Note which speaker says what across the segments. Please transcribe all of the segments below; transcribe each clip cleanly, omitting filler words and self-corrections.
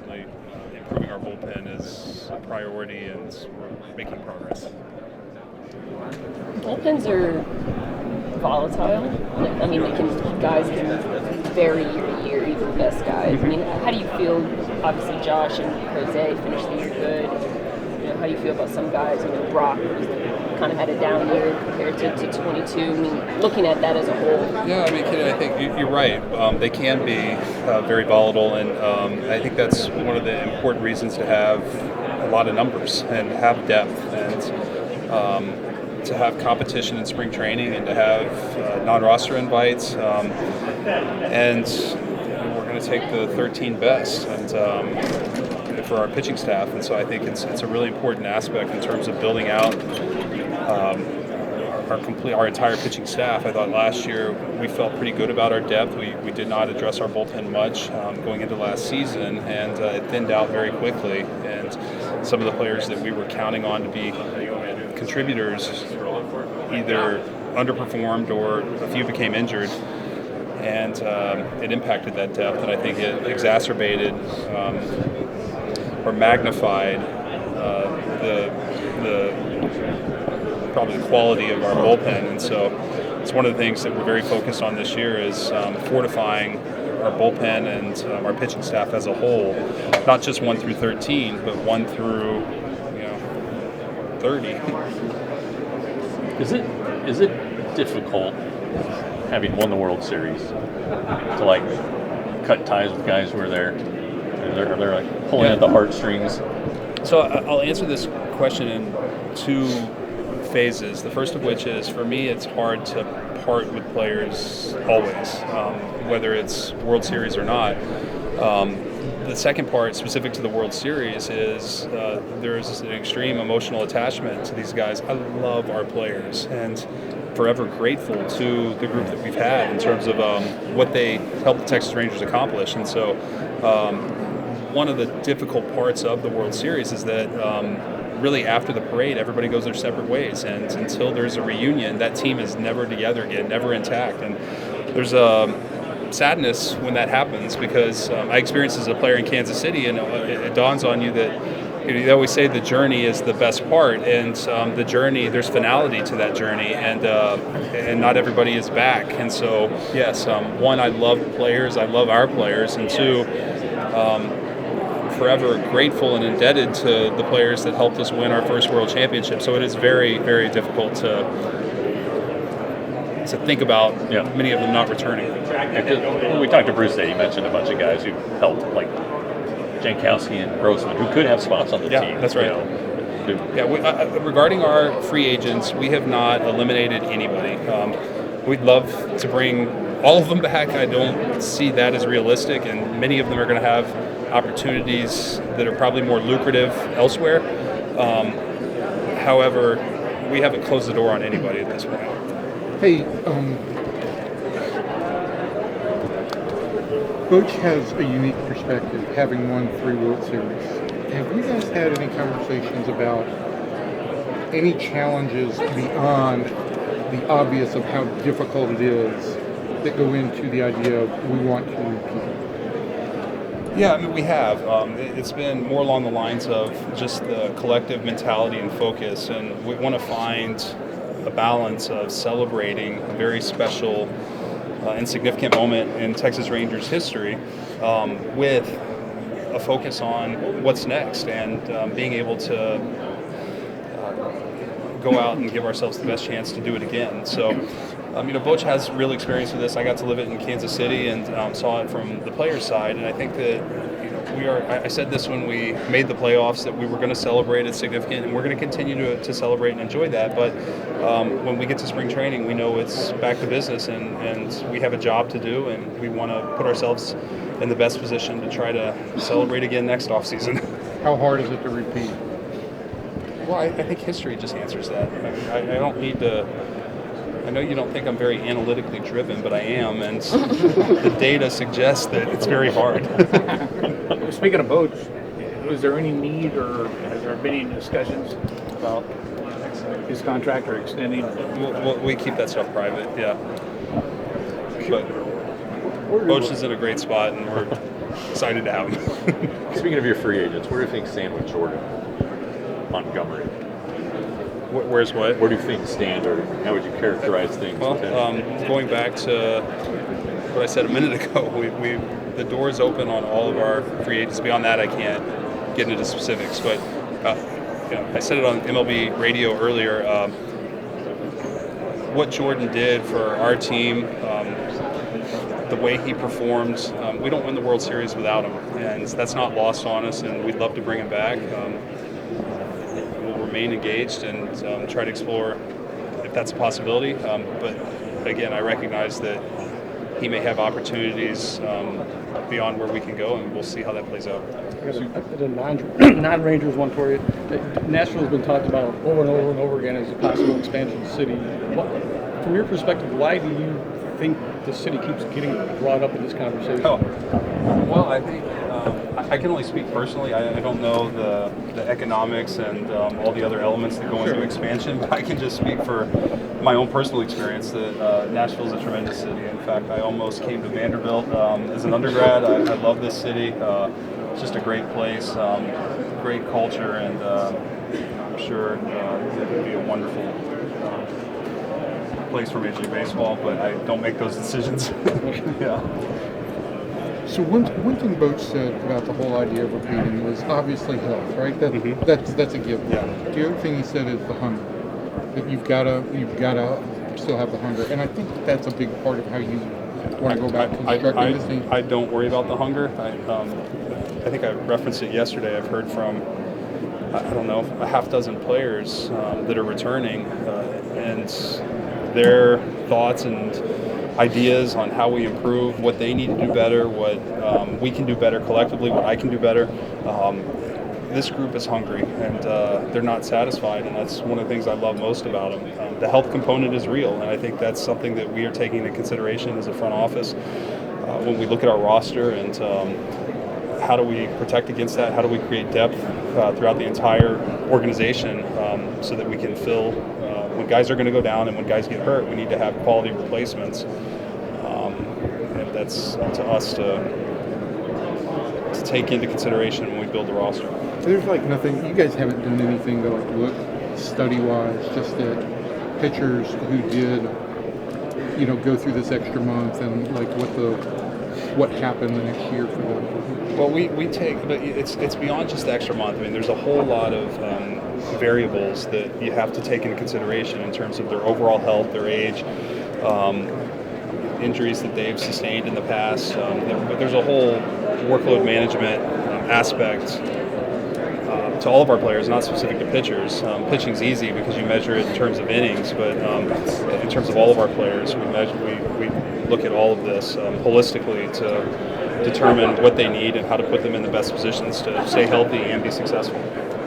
Speaker 1: certainly improving our bullpen is a priority, and we're making progress.
Speaker 2: Bullpens are volatile. I mean, guys can vary year to year, even the best guys. I mean, how do you feel? Obviously, Josh and Jose finished the year good. How do you feel about some guys? Brock kind of had a down year compared to 22. I mean, looking at that as a whole.
Speaker 1: Yeah, I mean, Kid, I think you're right. They can be very volatile, and I think that's one of the important reasons to have a lot of numbers and have depth, and to have competition in spring training, and to have non-roster invites, and we're going to take the 13 best and for our pitching staff, and so I think it's a really important aspect in terms of building out our entire pitching staff. I thought last year we felt pretty good about our depth. We did not address our bullpen much going into last season, and it thinned out very quickly. And some of the players that we were counting on to be contributors either underperformed or a few became injured, and it impacted that depth. And I think it exacerbated or magnified probably the quality of our bullpen. And so it's one of the things that we're very focused on this year is fortifying our bullpen and our pitching staff as a whole, not just 1 through 13, but 1 through 30.
Speaker 3: Is it difficult, having won the World Series, to cut ties with guys who are there? Are they pulling at the heartstrings?
Speaker 1: So I'll answer this question in 2 phases. The first of which is, for me, it's hard to part with players always, whether it's World Series or not. The second part, specific to the World Series, is there's an extreme emotional attachment to these guys. I love our players and forever grateful to the group that we've had in terms of what they helped the Texas Rangers accomplish. And so one of the difficult parts of the World Series is that really after the parade, everybody goes their separate ways. And until there's a reunion, that team is never together again, never intact. And there's a sadness when that happens, because I experienced as a player in Kansas City, and it dawns on you that they always say the journey is the best part, and the journey, there's finality to that journey, and not everybody is back. And so, yes, one, I love players, I love our players, and two, forever grateful and indebted to the players that helped us win our first World Championship. So it is very, very difficult to think about many of them not returning.
Speaker 3: When we talked to Bruce today, he mentioned a bunch of guys who helped, like Jankowski and Grossman, who could have spots on the team.
Speaker 1: Yeah, that's right. Regarding our free agents, we have not eliminated anybody. We'd love to bring all of them back. I don't see that as realistic, and many of them are going to have opportunities that are probably more lucrative elsewhere. However, we haven't closed the door on anybody at this point.
Speaker 4: Hey, Coach has a unique perspective, having won 3 World Series. Have you guys had any conversations about any challenges beyond the obvious of how difficult it is that go into the idea of we want to repeat?
Speaker 1: Yeah, I mean, we have. It's been more along the lines of just the collective mentality and focus, and we want to find a balance of celebrating a very special and significant moment in Texas Rangers history with a focus on what's next, and being able to go out and give ourselves the best chance to do it again. So, Butch has real experience with this. I got to live it in Kansas City and saw it from the players' side, and I think that I said this when we made the playoffs, that we were going to celebrate it significant, and we're going to continue to celebrate and enjoy that. But when we get to spring training, we know it's back to business, and we have a job to do, and we want to put ourselves in the best position to try to celebrate again next offseason.
Speaker 4: How hard is it to repeat?
Speaker 1: Well, I think history just answers that. I don't need to. I know you don't think I'm very analytically driven, but I am, and the data suggests that it's very hard.
Speaker 5: Speaking of Boach, is there any need, or has there been any discussions about his contract or extending?
Speaker 1: We keep that stuff private, yeah. But Boach is in a great spot, and we're excited to have him.
Speaker 3: Speaking of your free agents, where do you think stand with Jordan Montgomery?
Speaker 1: Where's what?
Speaker 3: Where do you think stand, or how would you characterize things?
Speaker 1: Well, going back to what I said a minute ago, the door is open on all of our free agents. Beyond that, I can't get into specifics. But I said it on MLB radio earlier. What Jordan did for our team, the way he performed, we don't win the World Series without him, and that's not lost on us. And we'd love to bring him back. We'll remain engaged and try to explore if that's a possibility. But again, I recognize that he may have opportunities beyond where we can go, and we'll see how that plays out.
Speaker 6: The non-Rangers one for you. Nashville's been talked about over and over and over again as a possible expansion city. From your perspective, why do you think the city keeps getting brought up in this conversation?
Speaker 1: Well, I think I can only speak personally. I don't know the economics and all the other elements that go into expansion, but I can just speak for my own personal experience that Nashville is a tremendous city. In fact, I almost came to Vanderbilt as an undergrad. I love this city. It's just a great place, great culture, and I'm sure it would be a wonderful place for Major League Baseball, but I don't make those decisions. Yeah.
Speaker 4: So one thing Boach said about the whole idea of repeating was obviously health, right? That's a given.
Speaker 1: Yeah.
Speaker 4: The other thing he said is the hunger. That you've gotta still have the hunger, and I think that's a big part of how you want to go about constructing this thing.
Speaker 1: I don't worry about the hunger. I think I referenced it yesterday. I've heard from I don't know, a half dozen players that are returning, and their thoughts and ideas on how we improve, what they need to do better, what we can do better collectively, what I can do better. This group is hungry, and they're not satisfied, and that's one of the things I love most about them. The health component is real, and I think that's something that we are taking into consideration as a front office when we look at our roster, and how do we protect against that? How do we create depth throughout the entire organization so that we can fill when guys are going to go down and when guys get hurt, we need to have quality replacements. And that's up to us to take into consideration when we build the roster.
Speaker 4: There's like nothing, you guys haven't done anything to like look study-wise, just at pitchers who did, go through this extra month and like what happened the next year for them.
Speaker 1: Well, we take, but it's beyond just the extra month. I mean, there's a whole lot of variables that you have to take into consideration in terms of their overall health, their age, injuries that they've sustained in the past. But there's a whole workload management aspect to all of our players, not specific to pitchers. Pitching's easy because you measure it in terms of innings, but in terms of all of our players, we look at all of this holistically to determine what they need and how to put them in the best positions to stay healthy and be successful.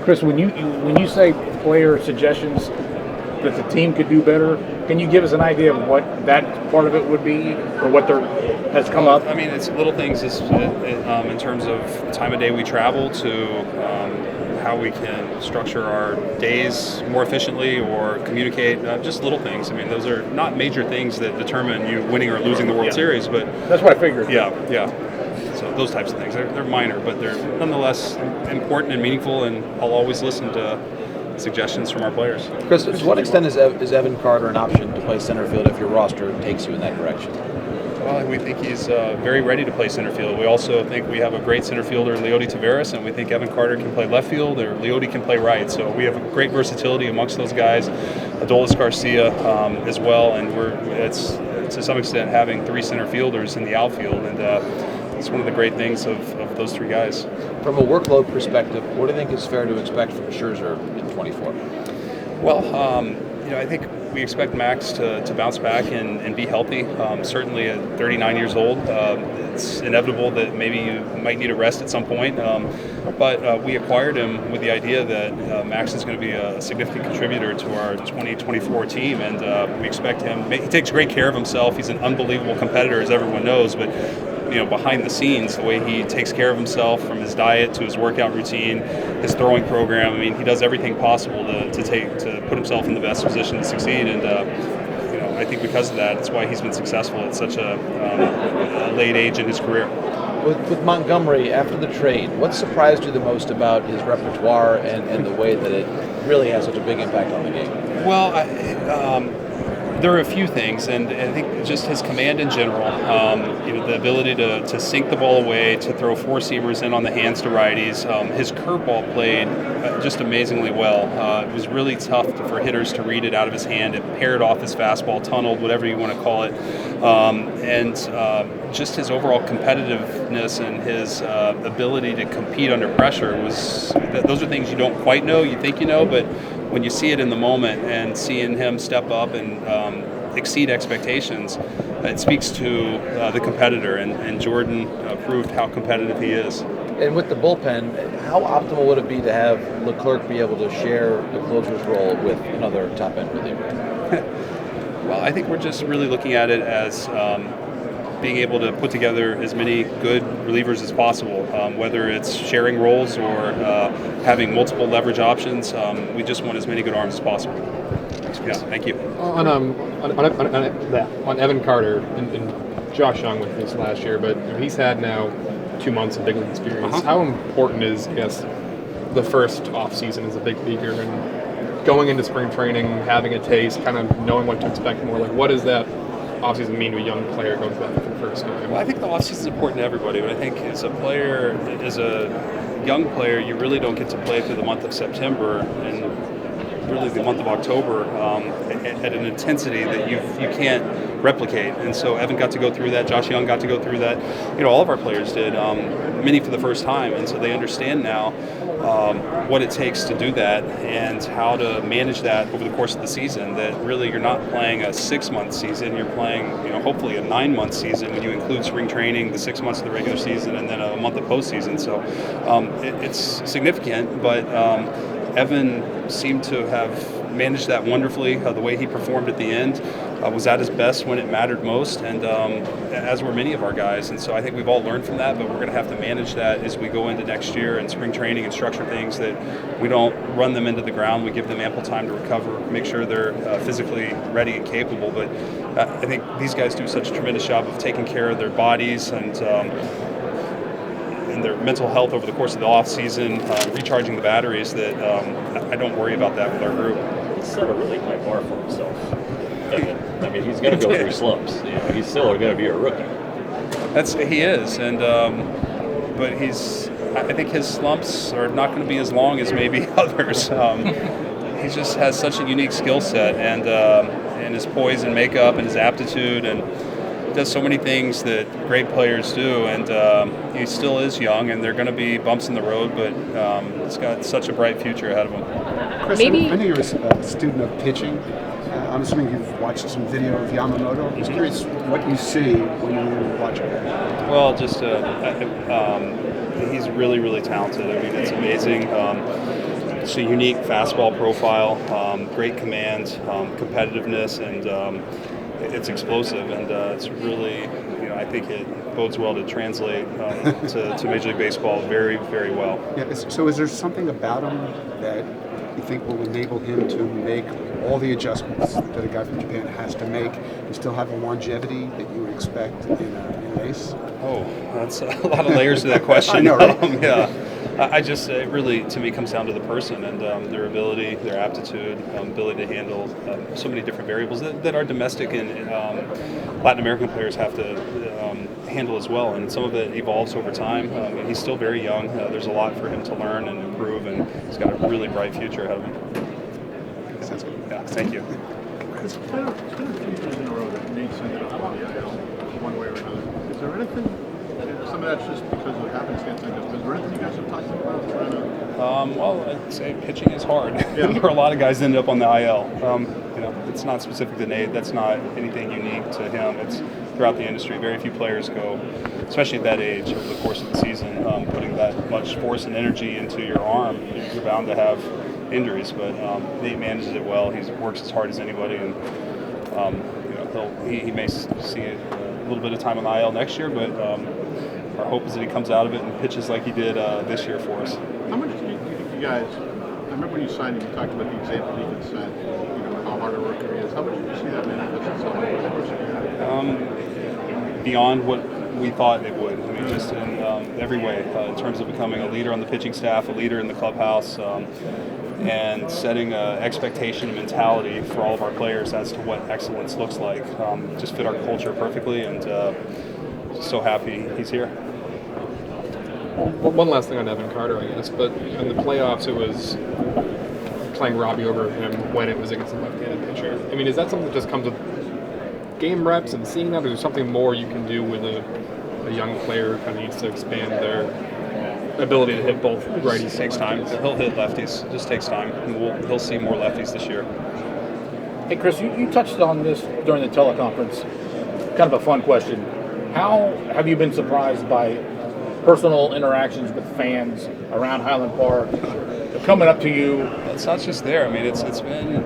Speaker 5: Chris, when you say player suggestions that the team could do better, can you give us an idea of what that part of it would be, or what has come up?
Speaker 1: I mean, it's little things in terms of time of day we travel to how we can structure our days more efficiently or communicate, just little things. I mean, those are not major things that determine you winning or losing the World Series, but
Speaker 5: that's what I figured.
Speaker 1: Yeah. So those types of things, they're minor, but they're nonetheless important and meaningful, and I'll always listen to suggestions from our players.
Speaker 7: Chris, to what extent is Evan Carter an option to play center field if your roster takes you in that direction?
Speaker 1: Well, we think he's very ready to play center field. We also think we have a great center fielder in Leody Taveras, and we think Evan Carter can play left field, or Leody can play right. So we have a great versatility amongst those guys. Adolis Garcia as well, and it's to some extent having three center fielders in the outfield, and it's one of the great things of those three guys.
Speaker 7: From a workload perspective, what do you think is fair to expect from Scherzer in 24?
Speaker 1: Well, I think we expect Max to bounce back and be healthy. Certainly at 39 years old, it's inevitable that maybe you might need a rest at some point. But we acquired him with the idea that Max is going to be a significant contributor to our 2024 team, and we expect him. He takes great care of himself. He's an unbelievable competitor, as everyone knows, but behind the scenes, the way he takes care of himself, from his diet to his workout routine, his throwing program. I mean, he does everything possible to put himself in the best position to succeed. And I think because of that, it's why he's been successful at such a late age in his career.
Speaker 7: With Montgomery, after the trade, what surprised you the most about his repertoire and the way that it really has such a big impact on the game?
Speaker 1: Well, there are a few things, and I think just his command in general, the ability to sink the ball away, to throw four-seamers in on the hands to righties. His curveball played just amazingly well. It was really tough for hitters to read it out of his hand. It paired off his fastball, tunneled, whatever you want to call it. And just his overall competitiveness and his ability to compete under pressure those are things you don't quite know. You think you know, but when you see it in the moment and seeing him step up and exceed expectations, it speaks to the competitor, and Jordan proved how competitive he is.
Speaker 7: And with the bullpen, how optimal would it be to have Leclerc be able to share the closer's role with another top end reliever?
Speaker 1: Well, I think we're just really looking at it as being able to put together as many good relievers as possible, whether it's sharing roles or having multiple leverage options. We just want as many good arms as possible. Yeah, thank you.
Speaker 8: On Evan Carter and Josh Young with this last year, but he's had now 2 months of big league experience. How important is, I guess, the first off season as a big leaguer and going into spring training, having a taste, kind of knowing what to expect more? Like, what does that offseason mean to a young player going to that for the first time?
Speaker 1: Well, I think the offseason is important to everybody, but I think as a young player, you really don't get to play through the month of September and really the month of October at an intensity that you can't replicate. And so Evan got to go through that. Josh Young got to go through that. All of our players did, many for the first time. And so they understand now what it takes to do that and how to manage that over the course of the season. That really you're not playing a 6-month season. You're playing, hopefully a 9-month season when you include spring training, the 6 months of the regular season, and then a month of postseason. So it's significant, but Evan seemed to have managed that wonderfully. The way he performed at the end was at his best when it mattered most, and as were many of our guys. And so I think we've all learned from that, but we're going to have to manage that as we go into next year and spring training and structure things that we don't run them into the ground. We give them ample time to recover, make sure they're physically ready and capable. But I think these guys do such a tremendous job of taking care of their bodies and their mental health over the course of the off season, recharging the batteries, that I don't worry about that with our group.
Speaker 3: He's set a really high bar for himself. I mean, he's going to go through slumps. He's still going to be a rookie.
Speaker 1: He is, and but I think his slumps are not going to be as long as maybe others. He just has such a unique skill set, and his poise and makeup and his aptitude, and does so many things that great players do, and he still is young, and there are going to be bumps in the road, but he's got such a bright future ahead of him.
Speaker 9: Chris, I know you're a student of pitching. I'm assuming you've watched some video of Yamamoto. I'm just curious what you see when you watch it.
Speaker 1: Well, just he's really, really talented. I mean, it's amazing. It's a unique fastball profile, great command, competitiveness, and it's explosive, and it's really, I think it bodes well to translate to Major League Baseball very, very well.
Speaker 9: Yeah. So is there something about him that you think will enable him to make all the adjustments that a guy from Japan has to make and still have the longevity that you would expect in an ace?
Speaker 1: Oh, that's a lot of layers to that question.
Speaker 9: I know, right?
Speaker 1: Yeah. I just, it really, to me, comes down to the person and their ability, their aptitude, ability to handle so many different variables that our domestic and Latin American players have to handle as well. And some of it evolves over time. He's still very young. There's a lot for him to learn and improve, and he's got a really bright future ahead of him.
Speaker 9: Sounds good.
Speaker 1: Yeah, thank you.
Speaker 10: It's been a few years in a row that Nate's ended up on the IL one way or another. Is there anything, some of that's just because of happenstance, I guess, but is there anything you guys have talked about trying to...
Speaker 1: Well, I'd say pitching is hard. There are a lot of guys that end up on the IL. It's not specific to Nate. That's not anything unique to him. It's throughout the industry. Very few players go, especially at that age, over the course of the season, putting that much force and energy into your arm. You're bound to have injuries, but Nate manages it well. He works as hard as anybody, and he may see a little bit of time on the IL next year, but our hope is that he comes out of it and pitches like he did this year for us.
Speaker 10: How much do you think you guys, I remember when you signed him, you talked about the example he can set, how hard a worker he is. How much do you see that manifest itself over the course of your career?
Speaker 1: Beyond what we thought it would. I mean, just in every way, in terms of becoming a leader on the pitching staff, a leader in the clubhouse, and setting an expectation and mentality for all of our players as to what excellence looks like. Just fit our culture perfectly, and just so happy he's here.
Speaker 8: Well, one last thing on Evan Carter, I guess, but in the playoffs it was playing Robbie over him when it was against a left-handed pitcher. I mean, is that something that just comes with game reps and seeing that, or is there something more you can do with a young player who kind of needs to expand their ability to hit both righties?
Speaker 1: It takes time. He'll hit lefties. It just takes time. He'll see more lefties this year.
Speaker 5: Hey, Chris, you touched on this during the teleconference. Kind of a fun question. How have you been surprised by personal interactions with fans around Highland Park, coming up to you?
Speaker 1: It's not just there. I mean, it's been.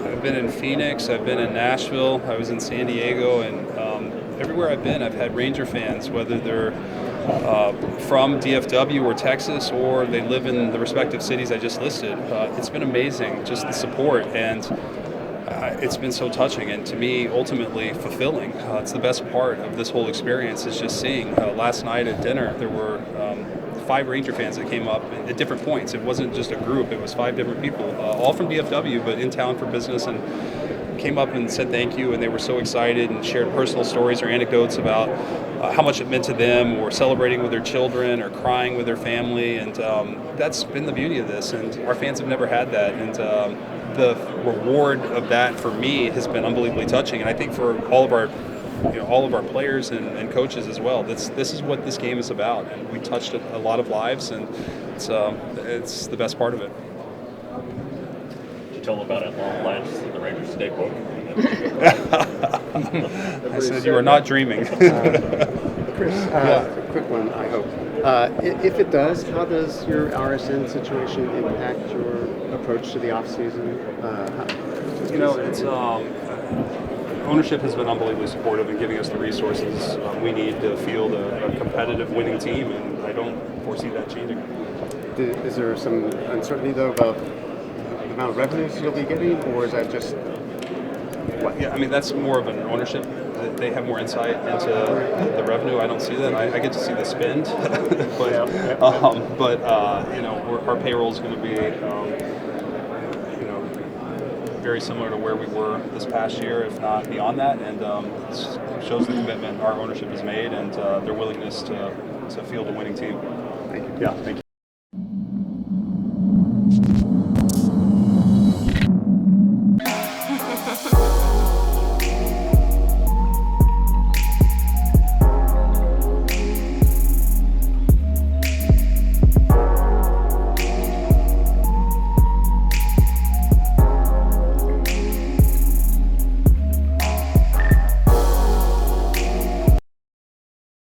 Speaker 1: I've been in Phoenix. I've been in Nashville. I was in San Diego, and everywhere I've been, I've had Ranger fans, whether they're from DFW or Texas, or they live in the respective cities I just listed. It's been amazing, just the support, and it's been so touching, and to me, ultimately fulfilling. It's the best part of this whole experience is just seeing. Last night at dinner, there were 5 Ranger fans that came up at different points. It wasn't just a group; it was 5 different people, all from DFW, but in town for business, and came up and said thank you, and they were so excited and shared personal stories or anecdotes about how much it meant to them, or celebrating with their children, or crying with their family, and that's been the beauty of this. And our fans have never had that, and the reward of that for me has been unbelievably touching. And I think for all of our players and coaches as well. This is what this game is about, and we touched a lot of lives, and it's the best part of it.
Speaker 3: Did you tell them about it long lines in the Rangers State book?
Speaker 1: I said you are not dreaming.
Speaker 11: Chris, a quick one, I hope. If it does, how does your RSN situation impact your approach to the off season?
Speaker 1: It's ownership has been unbelievably supportive in giving us the resources we need to field a competitive winning team, and I don't foresee that changing.
Speaker 11: Is there some uncertainty, though, about the amount of revenues you'll be getting, or is that just...
Speaker 1: Yeah, I mean, that's more of an ownership. They have more insight into the revenue. I don't see that. I get to see the spend, but our payroll is going to be very similar to where we were this past year, if not beyond that, and it shows the commitment our ownership has made, and their willingness to field a winning team.
Speaker 11: Thank you.
Speaker 1: Yeah, thank you.